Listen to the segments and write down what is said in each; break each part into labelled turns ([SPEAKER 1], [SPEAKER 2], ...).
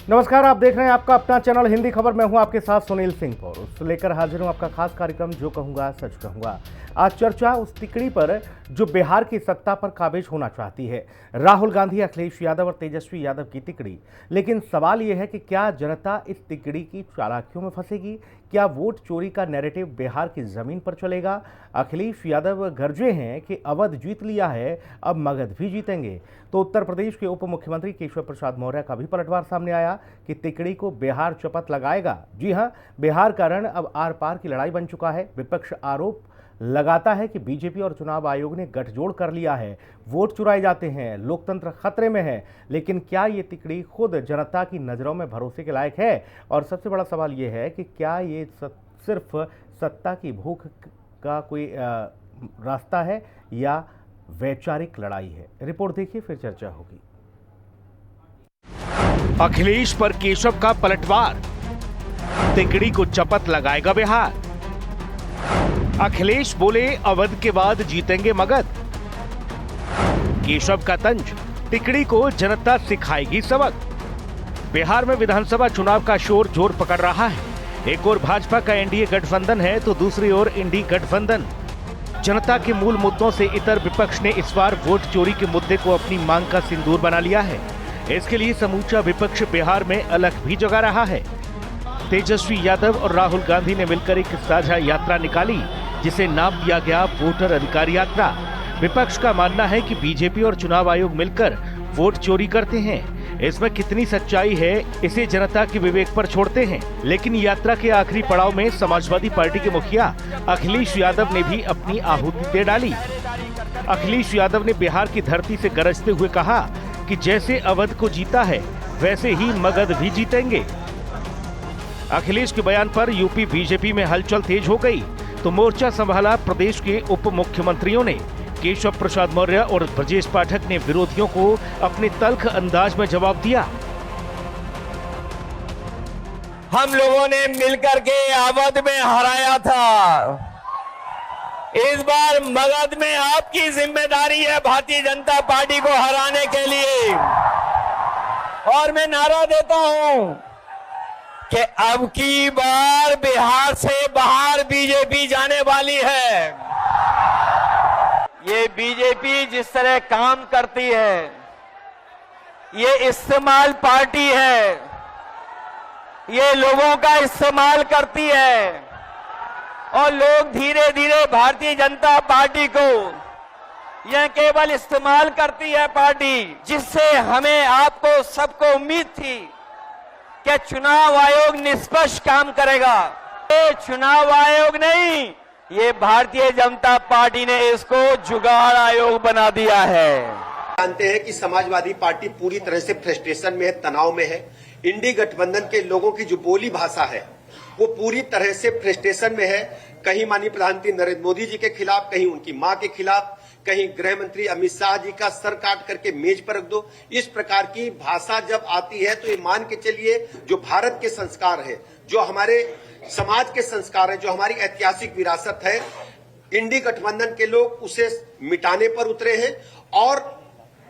[SPEAKER 1] नमस्कार, आप देख रहे हैं आपका अपना चैनल हिंदी खबर। मैं हूं आपके साथ सुनील सिंह पौरुष लेकर हाजिर हूं आपका खास कार्यक्रम जो कहूंगा सच कहूंगा। आज चर्चा उस तिकड़ी पर जो बिहार की सत्ता पर काबिज होना चाहती है, राहुल गांधी, अखिलेश यादव और तेजस्वी यादव की तिकड़ी। लेकिन सवाल यह है कि क्या जनता इस तिकड़ी की चालाकियों में फंसेगी? क्या वोट चोरी का नैरेटिव बिहार की जमीन पर चलेगा? अखिलेश यादव गरजे हैं कि अवध जीत लिया है, अब मगध भी जीतेंगे। तो उत्तर प्रदेश के उप मुख्यमंत्री केशव प्रसाद मौर्य का भी पलटवार सामने आया कि तिकड़ी को बिहार शपथ लगाएगा। जी हां, बिहार का रण अब आर पार की लड़ाई बन चुका है। विपक्ष आरोप लगाता है कि बीजेपी और चुनाव आयोग ने गठजोड़ कर लिया है, वोट चुराए जाते हैं, लोकतंत्र खतरे में है। लेकिन क्या ये तिकड़ी खुद जनता की नज़रों में भरोसे के लायक है? और सबसे बड़ा सवाल ये है कि क्या ये सिर्फ सत्ता की भूख का कोई रास्ता है या वैचारिक लड़ाई है? रिपोर्ट देखिए, फिर चर्चा होगी।
[SPEAKER 2] अखिलेश पर केशव का पलटवार, तिकड़ी को शपथ लगाएगा बिहार। अखिलेश बोले अवध के बाद जीतेंगे मगध। केशव का तंज, तिकड़ी को जनता सिखाएगी सबक। बिहार में विधानसभा चुनाव का शोर जोर पकड़ रहा है। एक ओर भाजपा का एनडीए गठबंधन है तो दूसरी ओर इंडी गठबंधन। जनता के मूल मुद्दों से इतर विपक्ष ने इस बार वोट चोरी के मुद्दे को अपनी मांग का सिंदूर बना लिया है। इसके लिए समूचा विपक्ष बिहार में अलख भी जगा रहा है। तेजस्वी यादव और राहुल गांधी ने मिलकर एक साझा यात्रा निकाली जिसे नाम दिया गया वोटर अधिकार यात्रा। विपक्ष का मानना है कि बीजेपी और चुनाव आयोग मिलकर वोट चोरी करते हैं। इसमें कितनी सच्चाई है इसे जनता के विवेक पर छोड़ते हैं। लेकिन यात्रा के आखिरी पड़ाव में समाजवादी पार्टी के मुखिया अखिलेश यादव ने भी अपनी आहुति दे डाली। अखिलेश यादव ने बिहार की धरती से गरजते हुए कहा कि जैसे अवध को जीता है वैसे ही मगध भी जीतेंगे। अखिलेश के बयान पर यूपी बीजेपी में हलचल तेज हो गई तो मोर्चा संभाला प्रदेश के उप मुख्यमंत्रियों ने। केशव प्रसाद मौर्य और ब्रजेश पाठक ने विरोधियों को अपने तल्ख अंदाज में जवाब दिया।
[SPEAKER 3] हम लोगों ने मिलकर के अवध में हराया था, इस बार मगध में आपकी जिम्मेदारी है भारतीय जनता पार्टी को हराने के लिए। और मैं नारा देता हूं कि अब की बार बिहार से बाहर बीजेपी जाने वाली है। ये बीजेपी जिस तरह काम करती है, ये इस्तेमाल पार्टी है, ये लोगों का इस्तेमाल करती है और लोग धीरे धीरे भारतीय जनता पार्टी को यह केवल इस्तेमाल करती है पार्टी, जिससे हमें आपको सबको उम्मीद थी कि चुनाव आयोग निष्पक्ष काम करेगा। ये चुनाव आयोग नहीं, ये भारतीय जनता पार्टी ने इसको जुगाड़ आयोग बना दिया है।
[SPEAKER 4] जानते हैं कि समाजवादी पार्टी पूरी तरह से फ्रस्ट्रेशन में है, तनाव में है। इंडी गठबंधन के लोगों की जो बोली भाषा है वो पूरी तरह से फ्रस्ट्रेशन में है। कहीं माननीय प्रधानमंत्री नरेंद्र मोदी जी के खिलाफ, कहीं उनकी मां के खिलाफ, कहीं गृह मंत्री अमित शाह जी का सर काट करके मेज पर रख दो। इस प्रकार की भाषा जब आती है तो ये मान के चलिए जो भारत के संस्कार है, जो हमारे समाज के संस्कार है, जो हमारी ऐतिहासिक विरासत है, इंडी गठबंधन के लोग उसे मिटाने पर उतरे हैं। और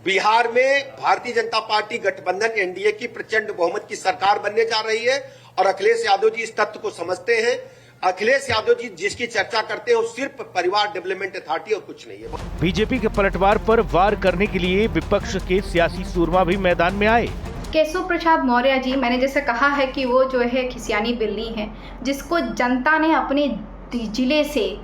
[SPEAKER 4] बिहार में भारतीय जनता पार्टी गठबंधन एनडीए की प्रचंड बहुमत की सरकार बनने जा रही है और अखिलेश यादव जी इस तथ्य को समझते हैं। अखिलेश यादव जी जिसकी चर्चा करते हैं वो सिर्फ परिवार डेवलपमेंट अथॉरिटी और कुछ नहीं है।
[SPEAKER 2] बीजेपी के पलटवार पर वार करने के लिए विपक्ष के सियासी सूरमा भी मैदान में आए।
[SPEAKER 5] केशव प्रसाद मौर्य जी, मैंने जैसे कहा है कि वो जो है खिसियानी बिल्ली है, जिसको जनता ने अपने जिले से,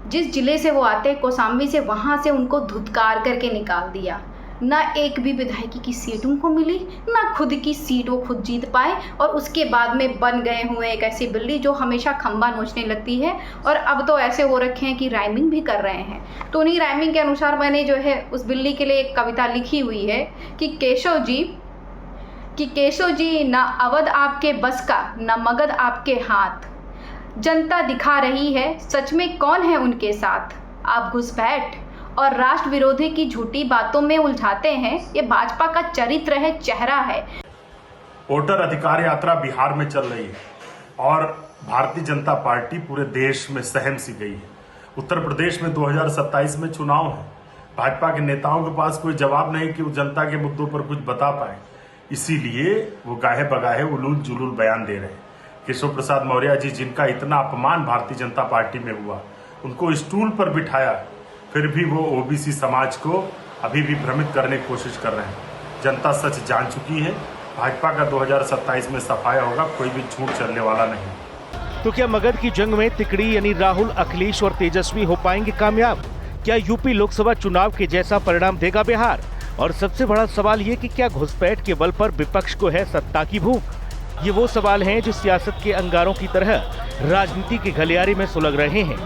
[SPEAKER 5] जिस जिले से वो आते हैं कौशाम्बी से, वहाँ से उनको धुतकार करके निकाल दिया। ना एक भी विधायकी की सीट उनको मिली, ना खुद की सीट वो खुद जीत पाए और उसके बाद में बन गए हुए एक ऐसी बिल्ली जो हमेशा खंबा नोचने लगती है। और अब तो ऐसे हो रखे हैं कि राइमिंग भी कर रहे हैं। तो उन्हीं राइमिंग के अनुसार मैंने जो है उस बिल्ली के लिए एक कविता लिखी हुई है कि केशव जी ना अवध आपके बस का, ना मगध आपके हाथ। जनता दिखा रही है सच में कौन है उनके साथ। आप घुसपैठ और राष्ट्र विरोधी की झूठी बातों में उलझाते हैं। ये भाजपा का चरित्र है, चेहरा है।
[SPEAKER 6] वोटर अधिकार यात्रा बिहार में चल रही है और भारतीय जनता पार्टी पूरे देश में सहम सी गई है। उत्तर प्रदेश में 2027 में चुनाव है। भाजपा के नेताओं के पास कोई जवाब नहीं कि वो जनता के मुद्दों पर कुछ बता पाए। इसीलिए वो गाहे बगाहे उलूल जुलूल बयान दे रहे हैं। केशव प्रसाद मौर्य जी, जिनका इतना अपमान भारतीय जनता पार्टी में हुआ, उनको स्टूल पर बिठाया, फिर भी वो ओबीसी समाज को अभी भी भ्रमित करने की कोशिश कर रहे हैं। जनता सच जान चुकी है। भाजपा का 2027 में सफाया होगा, कोई भी झूठ चलने वाला नहीं।
[SPEAKER 2] तो क्या मगध की जंग में तिकड़ी यानी राहुल, अखिलेश और तेजस्वी हो पाएंगे कामयाब? क्या यूपी लोकसभा चुनाव के जैसा परिणाम देगा बिहार? और सबसे बड़ा सवाल ये कि क्या घुसपैठ के बल पर विपक्ष को है सत्ता की भूख? ये वो सवाल हैं जो सियासत के अंगारों की तरह राजनीति के गलियारे में सुलग रहे हैं।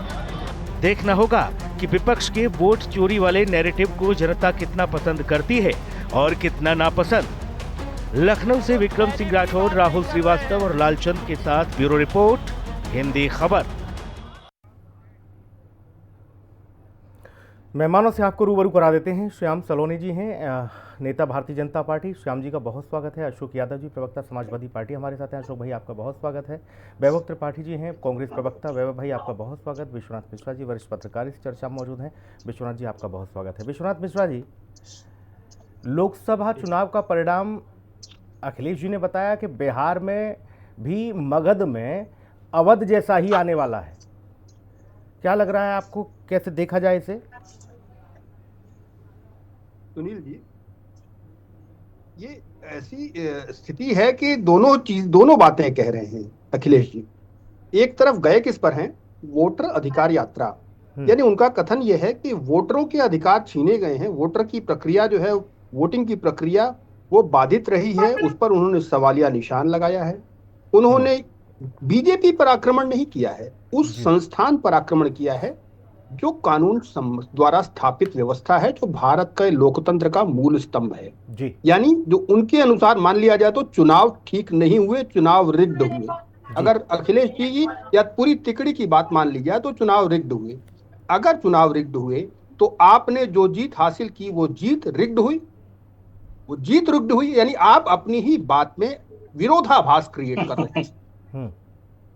[SPEAKER 2] देखना होगा कि विपक्ष के वोट चोरी वाले नैरेटिव को जनता कितना पसंद करती है और कितना नापसंद। लखनऊ से विक्रम सिंह राठौर, राहुल श्रीवास्तव और लालचंद के साथ ब्यूरो रिपोर्ट, हिंदी खबर।
[SPEAKER 1] मेहमानों से आपको रूबरू करा देते हैं। श्याम सलोनी जी हैं, नेता भारतीय जनता पार्टी। श्याम जी का बहुत स्वागत है। अशोक यादव जी, प्रवक्ता समाजवादी पार्टी, हमारे साथ हैं। अशोक भाई, आपका बहुत स्वागत है। वैभव त्रिपाठी जी हैं, कांग्रेस प्रवक्ता। वैभव भाई, आपका बहुत स्वागत। विश्वनाथ मिश्रा जी, वरिष्ठ पत्रकार, इस चर्चा में मौजूद हैं। विश्वनाथ जी, आपका बहुत स्वागत है। विश्वनाथ मिश्रा जी, लोकसभा चुनाव का परिणाम अखिलेश जी ने बताया कि बिहार में भी मगध में अवध जैसा ही आने वाला है। क्या लग रहा है आपको, कैसे देखा जाए इसे?
[SPEAKER 7] सुनील जी, ये ऐसी स्थिति है कि दोनों बातें कह रहे हैं अखिलेश जी। एक तरफ गए किस पर हैं? वोटर अधिकार यात्रा, यानी उनका कथन यह है कि वोटरों के अधिकार छीने गए हैं। वोटर की प्रक्रिया जो है, वोटिंग की प्रक्रिया, वो बाधित रही है। उस पर उन्होंने सवालिया निशान लगाया है। उन्होंने बीजेपी पर आक्रमण नहीं किया है, उस संस्थान पर आक्रमण किया है जो कानून द्वारा स्थापित व्यवस्था है, जो भारत के लोकतंत्र का मूल स्तंभ है जी। यानी जो उनके अनुसार मान लिया जाए तो चुनाव ठीक नहीं हुए, चुनाव रिग्ड हुए। अगर अखिलेश जी या पूरी तिकड़ी की बात मान ली जाए तो चुनाव रिग्ड हुए। अगर चुनाव रिग्ड हुए तो आपने जो जीत हासिल की वो जीत रिग्ड हुई, वो जीत रिग्ड हुई। यानी आप अपनी ही बात में विरोधाभास क्रिएट कर रहे हैं।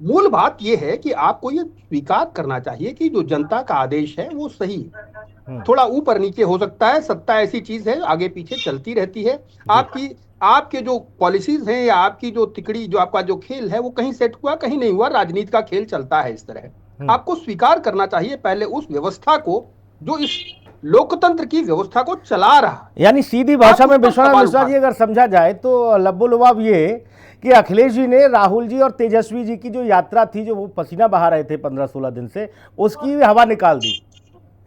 [SPEAKER 7] मूल बात यह है कि आपको ये स्वीकार करना चाहिए कि जो जनता का आदेश है वो सही है। थोड़ा ऊपर नीचे हो सकता है, सत्ता ऐसी चीज है, आगे पीछे चलती रहती है। आपके जो पॉलिसीज हैं या आपकी जो तिकड़ी, जो आपका जो खेल है, वो कहीं सेट हुआ, कहीं नहीं हुआ। राजनीति का खेल चलता है इस तरह। आपको स्वीकार करना चाहिए पहले उस व्यवस्था को जो इस लोकतंत्र की व्यवस्था को चला रहा।
[SPEAKER 1] यानी सीधी भाषा में विश्वनाथ मिश्रा जी अगर समझा जाए तो लब्बो-लुबाब ये कि अखिलेश जी ने राहुल जी और तेजस्वी जी की जो यात्रा थी, जो वो पसीना बहा रहे थे 15-16 दिन से, उसकी हवा निकाल दी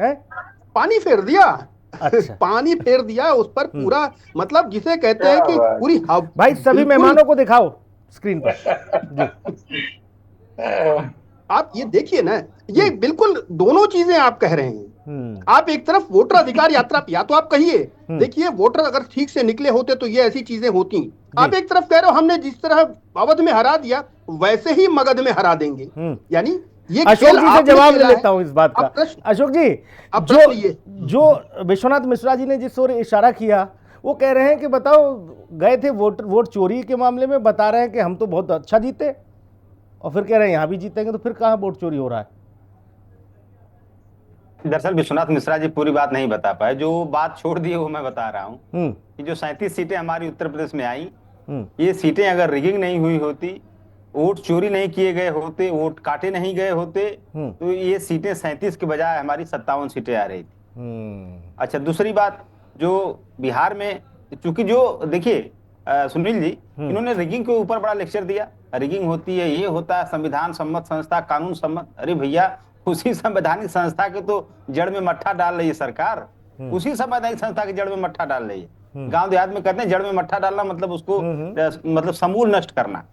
[SPEAKER 1] है,
[SPEAKER 7] पानी फेर दिया।
[SPEAKER 1] अच्छा।
[SPEAKER 7] पानी फेर दिया उस पर पूरा, मतलब जिसे कहते हैं कि पूरी
[SPEAKER 1] भाई सभी मेहमानों को दिखाओ स्क्रीन पर
[SPEAKER 7] आप ये देखिए ना, ये बिल्कुल दोनों चीजें आप कह रहे हैं। आप एक तरफ वोटर अधिकार यात्रा, या तो आप कहिए देखिए वोटर अगर ठीक से निकले होते तो ये ऐसी चीजें होती। आप एक तरफ कह रहे हो हमने जिस तरह अवध में हरा दिया वैसे ही मगध में हरा देंगे। यानी ये
[SPEAKER 1] अशोक जी से जवाब ले लेता हूं इस बात का। अशोक जी, जो विश्वनाथ मिश्रा जी ने जिस ओर इशारा किया, वो कह रहे हैं कि बताओ गए थे वोट चोरी के मामले में, बता रहे हैं कि हम तो बहुत अच्छा जीते, और फिर कह रहे हैं यहां भी जीतेंगे, तो फिर कहां वोट चोरी हो रहा है?
[SPEAKER 8] दरअसल विश्वनाथ मिश्रा जी पूरी बात नहीं बता पाए। जो बात छोड़ दी है वो मैं बता रहा हूँ कि जो 37 सीटें हमारी उत्तर प्रदेश में आई, ये सीटें अगर रिगिंग नहीं हुई होती, वोट चोरी नहीं किए गए होते, वोट काटे नहीं गए होते, तो ये सीटें 37 के बजाय हमारी 57 सीटें आ रही थी। अच्छा, दूसरी बात जो बिहार में, चूंकि जो देखिए सुनील जी, इन्होंने रिगिंग के ऊपर बड़ा लेक्चर दिया। रिगिंग होती है, ये होता है, संविधान सम्मत संस्था, कानून सम्मत। अरे भैया, उसी संवैधानिक संस्था के तो जड़ में मट्ठा डाल रही है सरकार। उसी संवैधानिक संस्था के जड़ में मट्ठा डाल रही है। गांव देहात में कहते हैं जड़ में मट्ठा डालना मतलब उसको मतलब समूल नष्ट करना।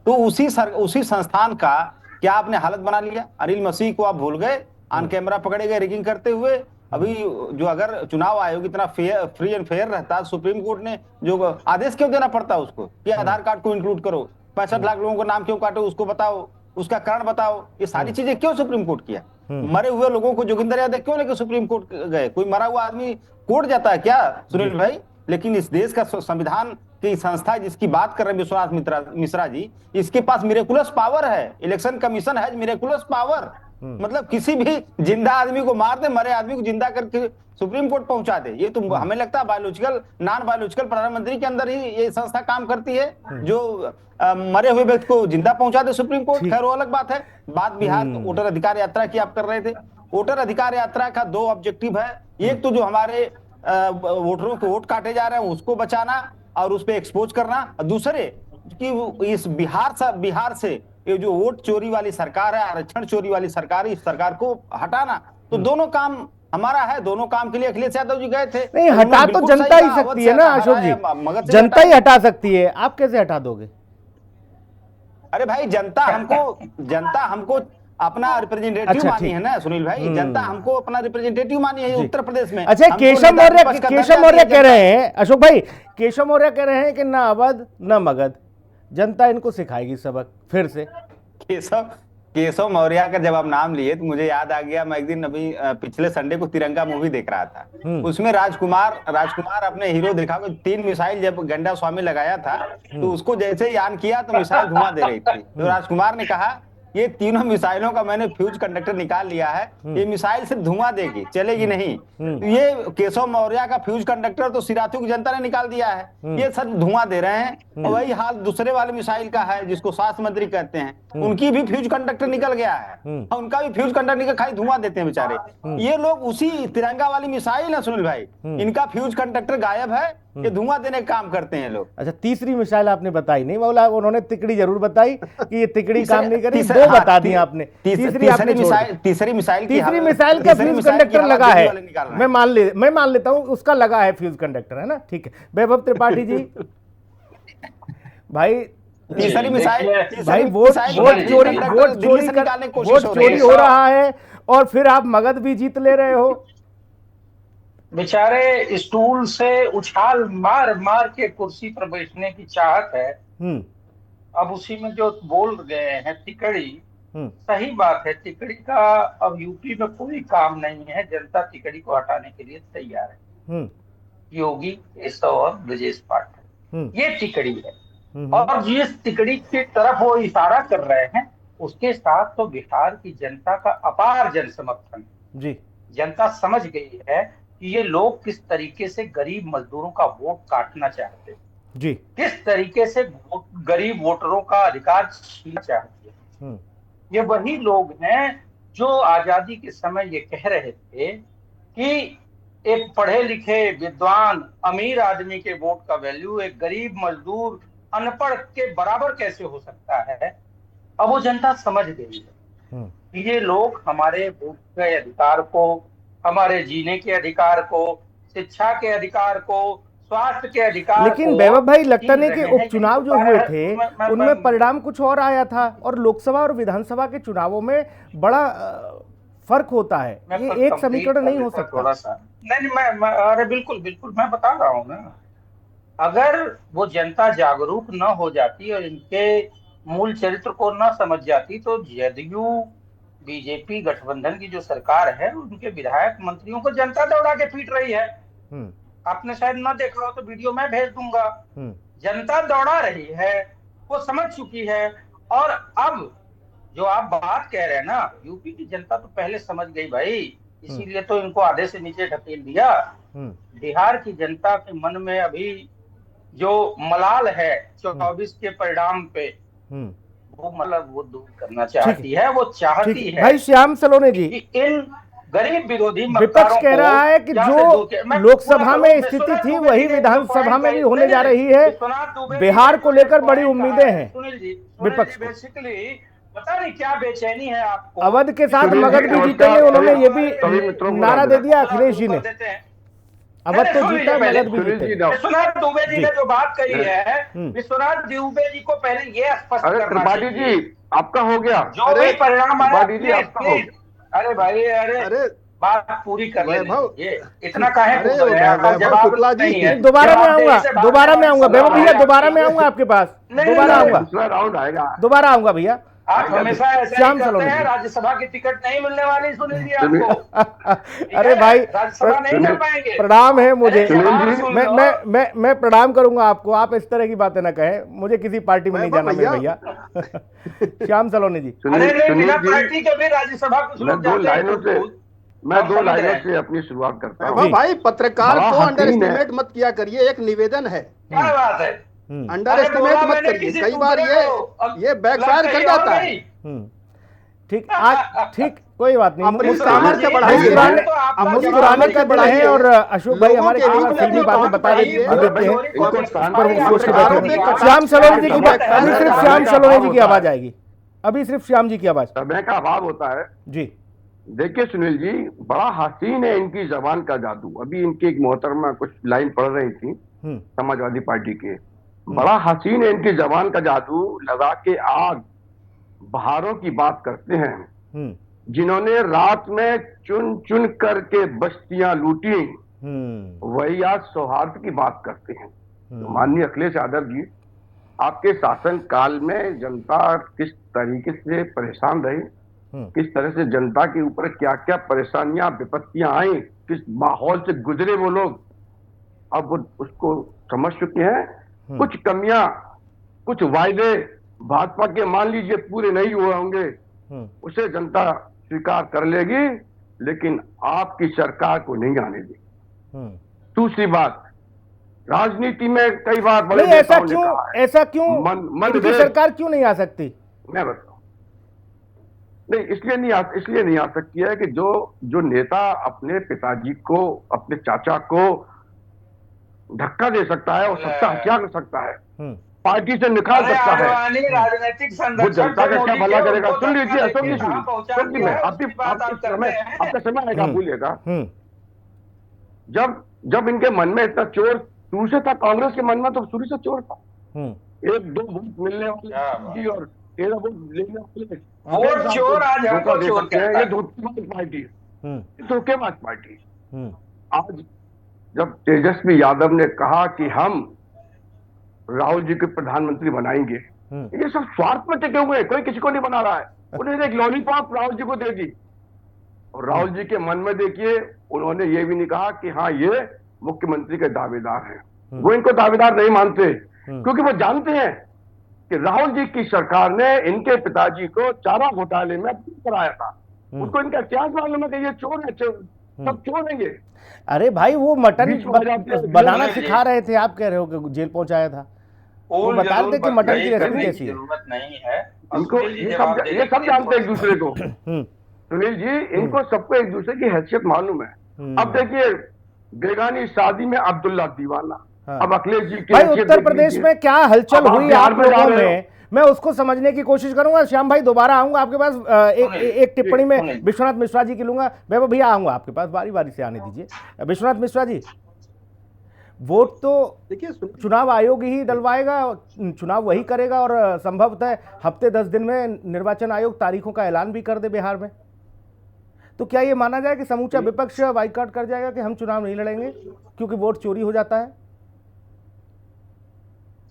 [SPEAKER 8] तो उसी संस्थान का क्या आपने हालत बना लिया? अनिल मसीह को आप भूल गए, ऑन कैमरा पकड़े गए रिगिंग करते हुए। अभी जो अगर चुनाव आयोग इतना फ्री एंड फेयर रहता, सुप्रीम कोर्ट ने जो आदेश क्यों देना पड़ता उसको कि आधार कार्ड को इंक्लूड करो, 65 लाख लोगों को नाम क्यों काटो, उसको बताओ, उसका कारण बताओ। ये सारी चीजें क्यों सुप्रीम कोर्ट किया? मरे हुए लोगों को जोगिंदर यादव क्यों लेकर सुप्रीम कोर्ट गए? कोई मरा हुआ आदमी कोर्ट जाता है क्या सुनील भाई? लेकिन इस देश का संविधान की संस्था जिसकी बात कर रहे हैं विश्वनाथ मिश्रा जी, इसके पास मिरेकुलस पावर है। इलेक्शन कमीशन है मिरेकुलस पावर। मतलब किसी भी जिंदा आदमी को मार दे, मरे आदमी को जिंदा करके सुप्रीम कोर्ट पहुंचा दे। ये तो हमें लगता है बायोलॉजिकल, नॉन बायोलॉजिकल प्रधानमंत्री के अंदर ही ये संस्था काम करती है, जो मरे हुए व्यक्ति को जिंदा पहुंचा दे सुप्रीम कोर्ट। खैर वो अलग बात है। बात बिहार वोटर अधिकार यात्रा की आप कर रहे थे। वोटर अधिकार यात्रा का 2 ऑब्जेक्टिव है। एक तो जो हमारे वोटरों के वोट काटे जा रहे हैं उसको बचाना और उस पर एक्सपोज करना, और दूसरे कि इस बिहार से ये जो वोट चोरी वाली सरकार है, आरक्षण चोरी वाली सरकार है, इस सरकार को हटाना। तो दोनों काम हमारा है। दोनों काम के लिए अखिलेश यादव जी गए थे।
[SPEAKER 1] नहीं, हटा तो जनता ही सकती है ना अशोक जी, जनता ही हटा सकती है, आप कैसे हटा दोगे?
[SPEAKER 8] अरे भाई, जनता हमको अपना रिप्रेजेंटेटिव मानी है ना सुनील भाई। जनता हमको अपना रिप्रेजेंटेटिव मानी है उत्तर प्रदेश में।
[SPEAKER 1] अच्छा, केशव मौर्य कह रहे हैं, अशोक भाई, केशव मौर्य कह रहे हैं कि ना अवध ना मगध, जनता इनको सिखाएगी सबक फिर से।
[SPEAKER 8] केशव मौर्य का जब आप नाम लिए तो मुझे याद आ गया, मैं एक दिन अभी पिछले संडे को तिरंगा मूवी देख रहा था। उसमें राजकुमार अपने हीरो देखा, 3 मिसाइल जब गंडा स्वामी लगाया था तो उसको जैसे ही ऑन किया तो मिसाइल धुआं दे रही थी। तो राजकुमार ने कहा ये तीनों मिसाइलों का मैंने फ्यूज कंडक्टर निकाल लिया है, ये मिसाइल सिर्फ धुआं देगी, चलेगी नहीं। तो ये केशव मौर्य का फ्यूज कंडक्टर तो सिराथू की जनता ने निकाल दिया है, ये सब धुआं दे रहे हैं। और वही हाल दूसरे वाले मिसाइल का है जिसको स्वास्थ्य मंत्री कहते हैं, उनकी भी फ्यूज कंडक्टर निकल गया है, उनका भी फ्यूज कंडक्टर निकल, खाली धुआं देते हैं बेचारे। ये लोग उसी तिरंगा वाली मिसाइल है सुनील भाई, इनका फ्यूज कंडक्टर गायब है, ये धुआं देने का काम करते हैं लोग।
[SPEAKER 1] अच्छा, तीसरी मिसाइल आपने बताई नहीं, बोला उन्होंने तिकड़ी जरूर बताई कि ये तिकड़ी काम नहीं करी, 2 बता दी आपने, तीसरी मिसाइल का फ्यूज कंडक्टर लगा है। मैं मान लेता हूं उसका लगा है फ्यूज कंडक्टर, है ना, ठीक है। वैभव त्रिपाठी जी, भाई
[SPEAKER 8] तीसरी मिसाइल
[SPEAKER 1] भाई वोट चोरी हो रहा है और फिर आप मगध भी जीत ले रहे हो।
[SPEAKER 9] बेचारे स्टूल से उछाल मार मार के कुर्सी पर बैठने की चाहत है। अब उसी में जो बोल गए हैं तिकड़ी, सही बात है। तिकड़ी का अब यूपी में कोई काम नहीं है, जनता तिकड़ी को हटाने के लिए तैयार है। योगी, केशव और ब्रजेश पाठक, ये तिकड़ी है। और जिस तिकड़ी की तरफ वो इशारा कर रहे हैं उसके साथ तो बिहार की जनता का अपार जन समर्थन जी। जनता समझ गई है कि ये लोग किस तरीके से गरीब मजदूरों का वोट काटना चाहते हैं जी, किस तरीके से गरीब वोटरों का अधिकार छीनना चाहते हैं। ये वही लोग हैं जो आजादी के समय ये कह रहे थे कि एक पढ़े लिखे विद्वान अमीर आदमी के वोट का वैल्यू एक गरीब मजदूर अनपढ़ के बराबर कैसे हो सकता है। अब वो जनता समझ गई है कि ये लोग हमारे वोट के अधिकार को, हमारे जीने के अधिकार को, शिक्षा के अधिकार को, स्वास्थ्य के अधिकार।
[SPEAKER 1] लेकिन वैभव भाई, लगता नहीं कि उपचुनाव जो हुए थे उनमें परिणाम कुछ और आया था और लोकसभा और विधानसभा के चुनावों में बड़ा फर्क होता है, ये एक समीकरण नहीं हो सकता।
[SPEAKER 9] थोड़ा सा नहीं, अरे बिल्कुल मैं बता रहा हूँ ना, अगर वो जनता जागरूक न हो जाती और इनके मूल चरित्र को न समझ जाती तो जदयू बीजेपी गठबंधन की जो सरकार है उनके विधायक मंत्रियों को जनता दौड़ा के पीट रही है। आपने शायद न देखा हो तो वीडियो मैं भेज दूंगा। जनता दौड़ा रही है, वो समझ चुकी है। और अब जो आप बात कह रहे हैं ना, यूपी की जनता तो पहले समझ गई भाई, इसीलिए तो इनको आधे से नीचे ढकेल दिया। बिहार की जनता के मन में अभी जो मलाल है 24 के परिणाम पे, वो मतलब वो दूर करना चाहती है, वो चाहती है।
[SPEAKER 1] भाई श्याम सलोने जी,
[SPEAKER 9] इन गरीब विरोधी
[SPEAKER 1] विपक्ष कह रहा है कि जो लोकसभा में स्थिति थी वही विधानसभा में भी होने जा रही है, बिहार को लेकर बड़ी उम्मीदें हैं विपक्ष को।
[SPEAKER 9] बेसिकली पता नहीं क्या बेचैनी है आपको।
[SPEAKER 1] अवध के साथ मगध भी जीतेंगे, उन्होंने ये भी नारा दे दिया अखिलेश जी ने। अवध तो जीता, मगध भी जीते।
[SPEAKER 9] विश्वनाथ दुबे जी ने जो बात कही है, विश्वनाथ दुबे जी को पहले ये स्पष्ट करना चाहिए।
[SPEAKER 10] जी आपका हो गया,
[SPEAKER 9] जो भी परिणाम आया, प्लीज। अरे भाई, अरे बात पूरी कर ले, इतना काहे जवाब नहीं है।
[SPEAKER 1] दोबारा मैं आऊंगा वैभव भैया, दोबारा मैं आऊंगा आपके पास, दोबारा आऊंगा भैया।
[SPEAKER 9] आप हमेशा ऐसे ही करते हैं, राज्यसभा की टिकट नहीं मिलने वाली सुनील जी आपको।
[SPEAKER 1] अरे भाई,
[SPEAKER 9] राज्यसभा नहीं कर पाएंगे।
[SPEAKER 1] प्रणाम है मुझे, मैं प्रणाम करूंगा आपको। आप इस तरह की बातें ना कहें, मुझे किसी पार्टी में नहीं जाना मेरे भैया। श्याम सलोनी जी।
[SPEAKER 9] अरे नहीं, बिना पार्टी के भी राज्यसभा कुछ लोग जाते हैं।
[SPEAKER 10] मैं दो लाइनों से अपनी शुरुआत करता हूँ।
[SPEAKER 7] भाई पत्रकार को अंडर एस्टिमेट मत किया करिए, एक निवेदन है।
[SPEAKER 9] क्या बात है,
[SPEAKER 7] अंडर एस्टिमेट मत करिए, कई बार ये बैकफायर कर जाता है।
[SPEAKER 1] ठीक, आज ठीक, कोई बात नहीं,
[SPEAKER 7] मुस्कुराने का बढ़ाइए,
[SPEAKER 1] मुस्कुराने का बढ़ाइए। और अशोक भाई हमारे फिल्मी बातें बता देते हैं। श्याम सलोनी जी की बात, अभी सिर्फ श्याम सलोनी जी की आवाज आएगी, अभी सिर्फ श्याम जी की आवाज।
[SPEAKER 10] समय का अभाव होता है
[SPEAKER 1] जी।
[SPEAKER 10] देखिए सुनील जी, बड़ा हसीन है इनकी जबान का जादू। अभी इनकी एक मोहतरमा कुछ लाइन पढ़ रही थी समाजवादी पार्टी के, बड़ा हसीन है इनकी जबान का जादू। लगा के आग बहारों की बात करते हैं, जिन्होंने रात में चुन चुन करके बस्तियां लूटी, वही आज सौहार्द की बात करते हैं। तो माननीय अखिलेश यादव जी, आपके शासन काल में जनता किस तरीके से परेशान रही, किस तरह से जनता के ऊपर क्या क्या परेशानियां विपत्तियां आई, किस माहौल से गुजरे वो लोग, अब वो उसको समझ चुके हैं। कुछ कमियां, कुछ वायदे भाजपा के मान लीजिए पूरे नहीं हुए होंगे, उसे जनता स्वीकार कर लेगी, लेकिन आपकी सरकार को नहीं आने देगी। दूसरी बात, राजनीति में कई बार बड़े
[SPEAKER 1] ऐसा क्यों इनकी सरकार क्यों नहीं आ सकती?
[SPEAKER 10] मैं बताऊं, नहीं इसलिए नहीं आ सकती है कि जो नेता अपने पिताजी को, अपने चाचा को धक्का दे सकता है और सत्ता हत्या कर सकता है, पार्टी से निकाल सकता है,
[SPEAKER 9] राजनीतिक
[SPEAKER 10] वो जनता का क्या भला करेगा? सुन लीजिए अशोक जी, आपका समय आएगा, भूलिएगा। जब इनके मन में इतना चोर शुरू से था, कांग्रेस के मन में तो शुरू से चोर था, 1-2 वोट मिलने वाले और 13 वोट लेने वाले,
[SPEAKER 9] वोट चोर आज हमको चोर कहता है।
[SPEAKER 10] ये धोखेबाज पार्टी है, धोखेबाज पार्टी। आज जब तेजस्वी यादव ने कहा कि हम राहुल जी को प्रधानमंत्री बनाएंगे, ये सब स्वार्थ में टिके हुए, कोई किसी को नहीं बना रहा है। उन्होंने एक लॉलीपॉप राहुल जी को दे दी, और राहुल जी के मन में देखिए उन्होंने ये भी नहीं कहा कि हाँ ये मुख्यमंत्री के दावेदार हैं। वो इनको दावेदार नहीं मानते, क्योंकि वो जानते हैं कि राहुल जी की सरकार ने इनके पिताजी को चारा घोटाले में कराया था। उनको इनका इतिहास मालूम है कि ये चोर है, सब चोर हैं ये।
[SPEAKER 1] अरे भाई, वो मटन बनाना सिखा रहे थे, आप कह रहे हो कि जेल पहुंचाया था, वो बता रहे थे कि मटन की रेसिपी कैसी है।
[SPEAKER 9] जरूरत नहीं है
[SPEAKER 10] इनको, ये सब जानते हैं एक दूसरे को। सुनील जी, इनको सबको एक दूसरे की हैसियत मालूम है। अब देखिए, बेगानी शादी में अब्दुल्ला दीवाना, अब अखिलेश जी के
[SPEAKER 1] उत्तर प्रदेश में क्या हलचल हुई आप लोगों में, मैं उसको समझने की कोशिश करूंगा। श्याम भाई, दोबारा आऊंगा आपके पास, एक टिप्पणी में विश्वनाथ मिश्रा जी की लूंगा। वैभव भैया आऊंगा आपके पास, बारी बारी से आने दीजिए। विश्वनाथ मिश्रा जी, वोट तो देखिए चुनाव आयोग ही डलवाएगा, चुनाव वही करेगा, और संभवतः हफ्ते 10 दिन में निर्वाचन आयोग तारीखों का ऐलान भी कर दे बिहार में। तो क्या ये माना जाए कि समूचा विपक्ष बाइकआउट कर जाएगा कि हम चुनाव नहीं लड़ेंगे क्योंकि वोट चोरी हो जाता है?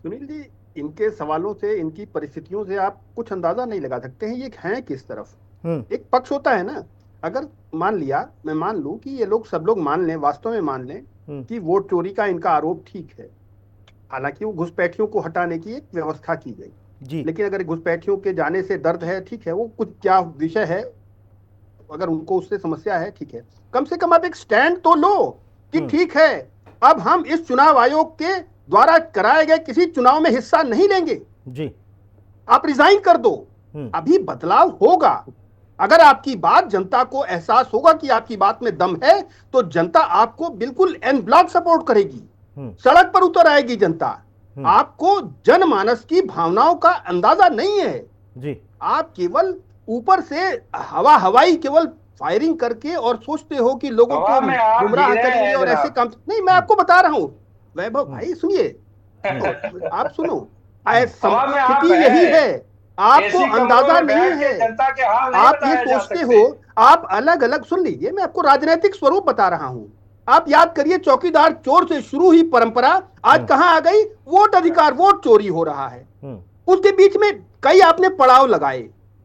[SPEAKER 7] सुनील जी, इनके सवालों से, इनकी परिस्थितियों से आप कुछ अंदाजा नहीं लगा सकते हैं ये हैं किस तरफ। एक पक्ष होता है ना, अगर मान लिया, मैं मान लूं कि ये लोग, सब लोग मान लें, वास्तव में मान लें कि वोट चोरी का इनका आरोप ठीक है, हालांकि वो घुसपैठियों को हटाने की एक व्यवस्था की गई, लेकिन अगर घुसपैठियों के जाने से दर्द है, ठीक है, वो कुछ क्या विषय है, अगर उनको उससे समस्या है, ठीक है, कम से कम आप एक स्टैंड तो लो कि ठीक है, अब हम इस चुनाव आयोग के द्वारा कराए गए किसी चुनाव में हिस्सा नहीं लेंगे जी, आप रिजाइन कर दो। अभी बदलाव होगा, अगर आपकी बात, जनता को एहसास होगा कि आपकी बात में दम है, तो जनता आपको बिल्कुल एन ब्लॉक सपोर्ट करेगी, सड़क पर उतर आएगी जनता। आपको जनमानस की भावनाओं का अंदाजा नहीं है जी, आप केवल ऊपर से हवाई केवल फायरिंग करके और सोचते हो कि लोगों को गुमराह करेंगे और ऐसे काम नहीं। मैं आपको बता रहा हूं वैभव भाई, सुनिए, आप सुनो, स्थिति यही है, आपको अंदाजा नहीं है, आप ये सोचते हो, आप अलग अलग, सुन लीजिए, मैं आपको राजनीतिक स्वरूप बता रहा हूं। आप याद करिए, चौकीदार चोर से शुरू ही परंपरा आज कहां आ गई? वोट अधिकार, वोट चोरी हो रहा है। उसके बीच में कई आपने पड़ाव लगाए,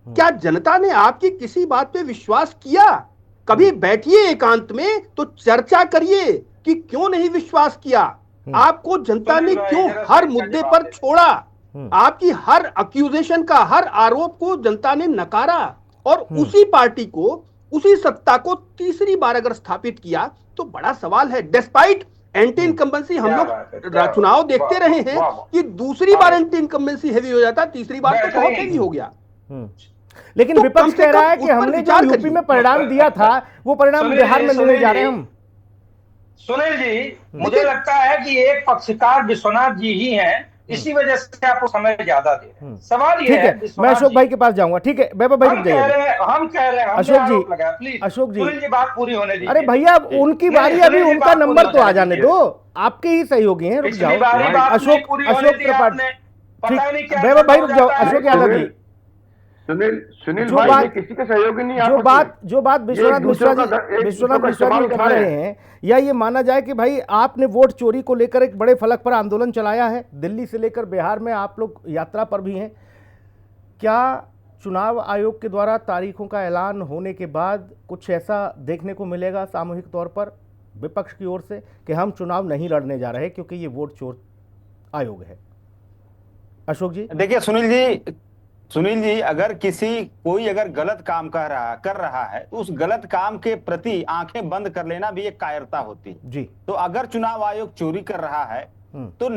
[SPEAKER 7] क्या जनता ने आपकी किसी बात पे विश्वास किया? कभी बैठिए एकांत में तो चर्चा करिए कि क्यों नहीं विश्वास किया, आपको जनता ने क्यों हर मुद्दे पर छोड़ा, आपकी हर अक्यूजेशन का, हर आरोप को जनता ने नकारा और उसी पार्टी को, उसी सत्ता को तीसरी बार अगर स्थापित किया तो बड़ा सवाल है। डिस्पाइट एंटी इनकम्बेंसी हम लोग चुनाव देखते रहे हैं कि दूसरी बार एंटी इनकम्बेंसी हैवी हो जाता, तीसरी बार तो बहुत हैवी हो गया।
[SPEAKER 1] लेकिन
[SPEAKER 7] तो
[SPEAKER 1] विपक्ष कह रहा है कि हमने जो यूपी में परिणाम दिया था वो परिणाम बिहार में लेने जा रहे हैं हम।
[SPEAKER 9] सुनील जी, मुझे लगता है कि एक पक्षकार विश्वनाथ जी ही हैं, इसी वजह से आपको समय ज्यादा दे रहे हैं। सवाल ये है,
[SPEAKER 1] मैं अशोक भाई के पास जाऊंगा। ठीक है वैभव भाई,
[SPEAKER 9] हम कह रहे हैं
[SPEAKER 1] अशोक जी,
[SPEAKER 9] प्लीज
[SPEAKER 1] अशोक जी,
[SPEAKER 9] सुनील जी बात पूरी होने दीजिए।
[SPEAKER 1] अरे भैया उनकी बारी, अभी उनका नंबर तो आ जाने दो, आपके ही सहयोगी हैं, रुक जाओ। अशोक त्रिपाठी, ठीक, वैभव भाई रुक जाओ। अशोक यादव जी,
[SPEAKER 10] सुनील भाई ने किसी के सहयोगी नहीं,
[SPEAKER 1] जो बात विश्वनाथ मिश्रा जी उठा रहे हैं, या ये माना जाए कि भाई आपने वोट चोरी को लेकर एक बड़े फलक पर आंदोलन चलाया है, दिल्ली से लेकर बिहार में आप लोग यात्रा पर भी हैं, क्या चुनाव आयोग के द्वारा तारीखों का ऐलान होने के बाद कुछ ऐसा देखने को मिलेगा सामूहिक तौर पर विपक्ष की ओर से कि हम चुनाव नहीं लड़ने जा रहे क्योंकि ये वोट चोर आयोग है? अशोक जी,
[SPEAKER 8] देखिए सुनील जी, अगर कोई अगर गलत काम कर रहा है तो उस गलत काम के प्रति आंखें बंद कर लेना भी एक कायरता होती है
[SPEAKER 1] जी।
[SPEAKER 8] तो अगर चुनाव आयोग चोरी कर रहा है तो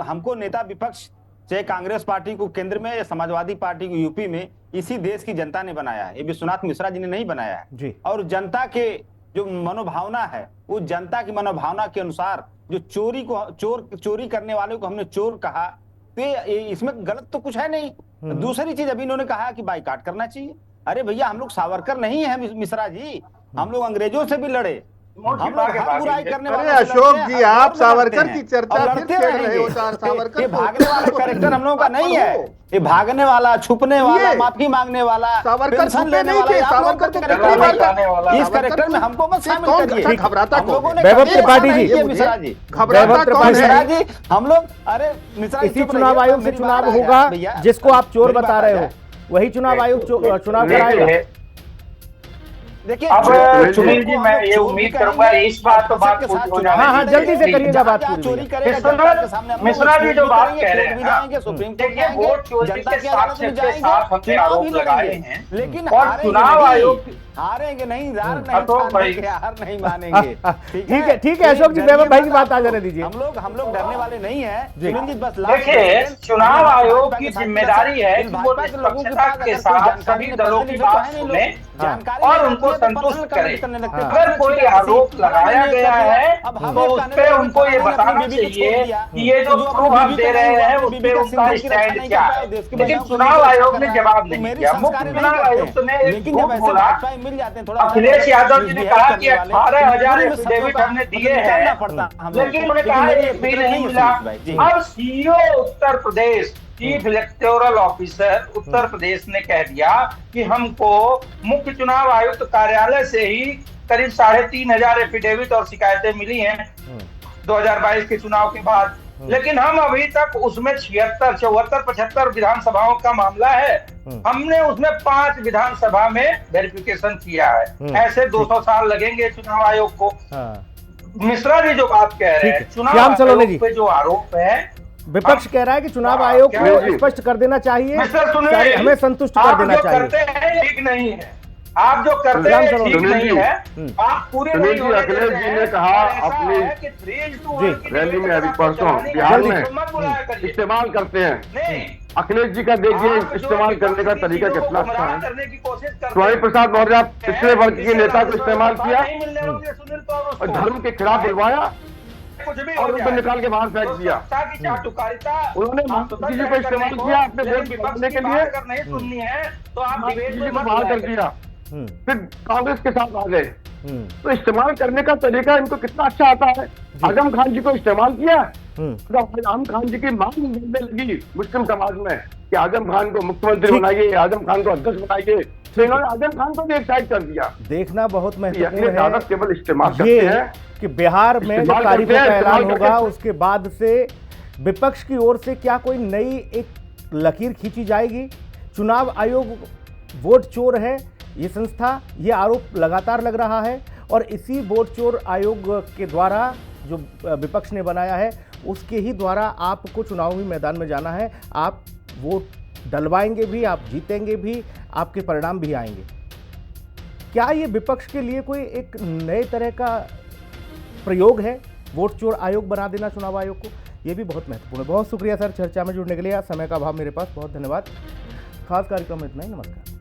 [SPEAKER 8] हमको नेता विपक्ष, चाहे कांग्रेस पार्टी को केंद्र में या समाजवादी पार्टी को यूपी में, इसी देश की जनता ने बनाया है, ये विश्वनाथ मिश्रा जी ने नहीं बनाया है
[SPEAKER 1] जी। और
[SPEAKER 8] जनता के जो मनोभावना है, वो जनता की मनोभावना के अनुसार जो चोरी करने वाले को हमने चोर कहा, तो इसमें गलत तो कुछ है नहीं। दूसरी चीज, अभी इन्होंने कहा कि बाइकाट करना चाहिए। अरे भैया, हम लोग सावरकर नहीं है मिश्रा जी, हम लोग अंग्रेजों से भी लड़े, हम लोग हर बुराई करने वाले।
[SPEAKER 7] अशोक जी, आप सावरकर की चर्चा फिर छेड़ रहे हो। सावरकर
[SPEAKER 8] ये भागने वाला कैरेक्टर हम लोगों का नहीं है, ये भागने वाला, छुपने वाला, माफी मांगने वाला, पेंशन लेने वाला, इस कैरेक्टर में हमको मत शामिल करिए।
[SPEAKER 7] घबराता कौन है?
[SPEAKER 1] वैभव त्रिपाठी जी,
[SPEAKER 8] मिश्रा जी,
[SPEAKER 7] घबराता
[SPEAKER 8] जी, हम लोग, अरे मिश्रा,
[SPEAKER 1] इसी चुनाव आयोग से चुनाव होगा जिसको आप चोर बता रहे हो, वही चुनाव आयोग चुनाव कराएगा।
[SPEAKER 9] देखिए, अब सुनील जी, मैं ये उम्मीद करूंगा इस बात तो बात पूरी हो जाएगी।
[SPEAKER 1] हाँ, जल्दी से करिएगा बात पूरी।
[SPEAKER 9] मिश्रा जी जो बात कह रहे हैं, देखिए वोट चोरी के साथ हमने आरोप लगाए हैं, लेकिन और चुनाव आयोग
[SPEAKER 8] हारेंगे नहीं, हार नहीं मानेंगे।
[SPEAKER 1] ठीक है अशोक जी, वैभव भाई की बात आ जाने दीजिए।
[SPEAKER 8] हम लोग डरने वाले नहीं है।
[SPEAKER 9] देखिए, चुनाव आयोग की जिम्मेदारी है कि वो निष्पक्षता के साथ सभी दलों की बात सुने और उनको संतुष्ट करे। अगर कोई आरोप लगाया गया है तो उस पे उनको ये बताना चाहिए कि ये जो प्रूफ हम दे रहे हैं उस पे उनका स्टैंड क्या है। लेकिन चुनाव आयोग ने जवाब नहीं दिया। मुख्य चुनाव आयुक्त ने एक झूठ बोला। अखिलेश यादव जी ने कहा कि 18,000 एफिडेविट हमने दिए हैं, लेकिन उन्होंने कहा एक भी नहीं मिला। अब CEO Uttar Pradesh, chief electoral officer Uttar Pradesh ने कह दिया कि हमको मुख्य चुनाव आयुक्त कार्यालय से ही करीब 3,500 एफिडेविट और शिकायतें मिली हैं 2022 के चुनाव के बाद, लेकिन हम अभी तक उसमें 76, 74, 75 विधानसभाओं का मामला है, हमने उसमें 5 विधानसभा में वेरिफिकेशन किया है। ऐसे 200 साल लगेंगे चुनाव आयोग को। मिश्रा जी जो बात कह रहे हैं, चुनाव आयोग पे जो आरोप है,
[SPEAKER 1] विपक्ष कह रहा है कि चुनाव आयोग को स्पष्ट कर देना चाहिए, हमें संतुष्ट कर देना चाहिए।
[SPEAKER 9] करते हैं ठीक नहीं है, आप जो करते हैं ठीक नहीं है, आप पूरे नहीं होने दे रहे हैं।
[SPEAKER 10] अखिलेश जी ने कहा अपनी रैली में अभी परसों बिहार में इस्तेमाल करते हैं। अखिलेश जी का देखिए इस्तेमाल करने का तरीका कितना अच्छा है। स्वामी प्रसाद मौर्य पिछड़े वर्ग के नेता को इस्तेमाल किया और धर्म के खिलाफ बुलवाया और उनको निकाल के बाहर फेंक दिया। उन्होंने मोदी जी को इस्तेमाल किया अपने वोट गिराने के लिए,
[SPEAKER 9] सुननी है तो आप
[SPEAKER 10] जी को बाहर कर दिया, फिर कांग्रेस के साथ आ गए। तो इस्तेमाल करने का तरीका इनको कितना अच्छा आता है। आजम खान जी को इस्तेमाल किया, तो आजम खान जी की मांग मिलने लगी मुस्लिम समाज में कि आजम खान को मुख्यमंत्री बनाइए, आजम खान को अध्यक्ष बनाइए, तो इन्होंने आजम खान को भी एक साइड कर दिया।
[SPEAKER 1] देखना बहुत महत्वपूर्ण है
[SPEAKER 10] केवल इस्तेमाल करते हैं
[SPEAKER 1] कि बिहार में जो तारीखों का ऐलान होगा उसके बाद से विपक्ष की ओर से क्या कोई नई एक लकीर खींची जाएगी। चुनाव आयोग वोट चोर है, ये संस्था, ये आरोप लगातार लग रहा है और इसी वोट चोर आयोग के द्वारा जो विपक्ष ने बनाया है उसके ही द्वारा आपको चुनावी मैदान में जाना है। आप वोट डलवाएंगे भी, आप जीतेंगे भी, आपके परिणाम भी आएंगे। क्या ये विपक्ष के लिए कोई एक नए तरह का प्रयोग है, वोट चोर आयोग बना देना चुनाव आयोग को? ये भी बहुत महत्वपूर्ण है। बहुत शुक्रिया सर चर्चा में जुड़ने के लिए। समय का अभाव मेरे पास, बहुत धन्यवाद। खास कार्यक्रम में इतना ही, नमस्कार।